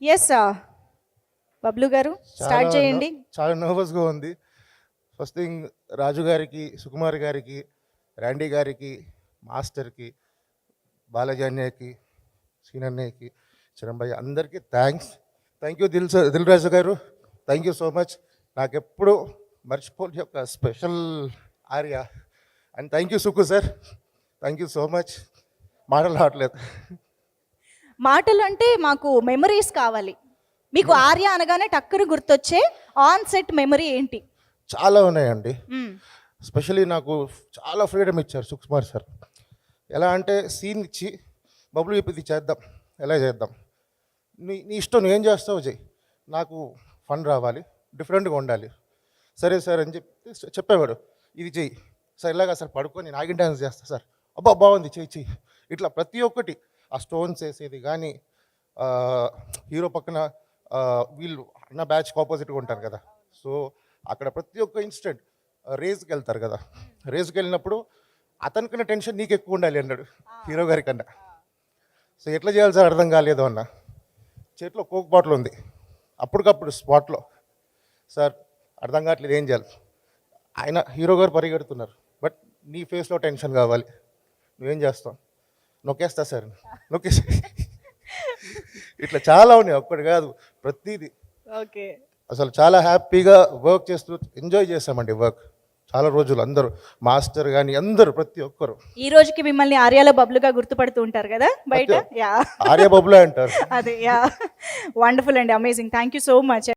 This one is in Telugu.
ఎస్ బబ్లు గారు స్టార్ట్ చేయండి. చాలా నర్వస్గా ఉంది. ఫస్ట్ థింగ్ రాజు గారికి, సుకుమార్ గారికి, ర్యాండీ గారికి, మాస్టర్కి, బాలాజీ అన్నయ్యకి, సీనన్నయ్యకి, చిరంభయ్య అందరికీ థ్యాంక్ యూ దిల్ రాజు గారు, థ్యాంక్ యూ సో మచ్. నాకెప్పుడు మర్చిపోని ఒక special Arya. And thank you Sukku sir, thank you so much. మాటలు రావట్లేదు. మాటలు అంటే మాకు మెమరీస్ కావాలి. మీకు ఆర్య అనగానే టక్కరు గుర్తొచ్చే ఆన్ సెట్ మెమరీ ఏంటి? చాలా ఉన్నాయండి. స్పెషలీ నాకు చాలా ఫ్రీడమ్ ఇచ్చారు సుకుమార్ సార్. ఎలా అంటే సీన్ ఇచ్చి బబులు చెప్పింది చేద్దాం, ఎలా చేద్దాం, నీ ఇష్టం, నువ్వేం చేస్తావు చెయ్యి, నాకు ఫన్ రావాలి, డిఫరెంట్గా ఉండాలి. సరే సార్ అని చెప్పేవాడు. ఇది చెయ్యి సార్, ఇలాగా సార్ పడుకొని నాగిన్ డ్యాన్స్ చేస్తా సార్, అబ్బా బాగుంది చెయ్యి. ఇట్లా ప్రతి ఒక్కటి, ఆ స్టోన్స్ వేసేది కానీ, హీరో పక్కన వీళ్ళు అన్న బ్యాచ్కి ఆపోజిట్గా ఉంటారు కదా, సో అక్కడ ప్రతి ఒక్క ఇన్స్టెంట్ రేస్కి వెళ్తారు కదా, రేస్కి వెళ్ళినప్పుడు అతనికన్నా టెన్షన్ నీకు ఎక్కువ ఉండాలి అన్నాడు హీరో గారి కన్నా. సో ఎట్లా చేయాలి సార్ అర్థం కాలేదు అన్న. చేతిలో కోక్ బాటిల్ ఉంది, అప్పటికప్పుడు స్పాట్లో, సార్ అర్థం కావట్లేదు ఏం చేయాలి. ఆయన హీరో గారు పరిగెడుతున్నారు, బట్ నీ ఫేస్లో టెన్షన్ కావాలి, నువ్వేం చేస్తావు, నొక్కేస్తా సార్, నొక్కేసి ఇట్లా చాలా ఉన్నాయి, ఒక్కటి కాదు ప్రతిదీ. ఓకే, అసలు చాలా హ్యాపీగా వర్క్ చేస్తూ ఎంజాయ్ చేసామండి వర్క్ చాలా రోజులు. అందరూ మాస్టర్ కానీ అందరూ ప్రతి ఒక్కరు ఈ రోజుకి మిమ్మల్ని ఆర్యాలో బబ్లుగా గుర్తుపడుతూ ఉంటారు కదా బయట. యా ఆర్య బబులే అంటారు. అదే, యా వండర్ఫుల్ అండి, amazing. Thank you so much.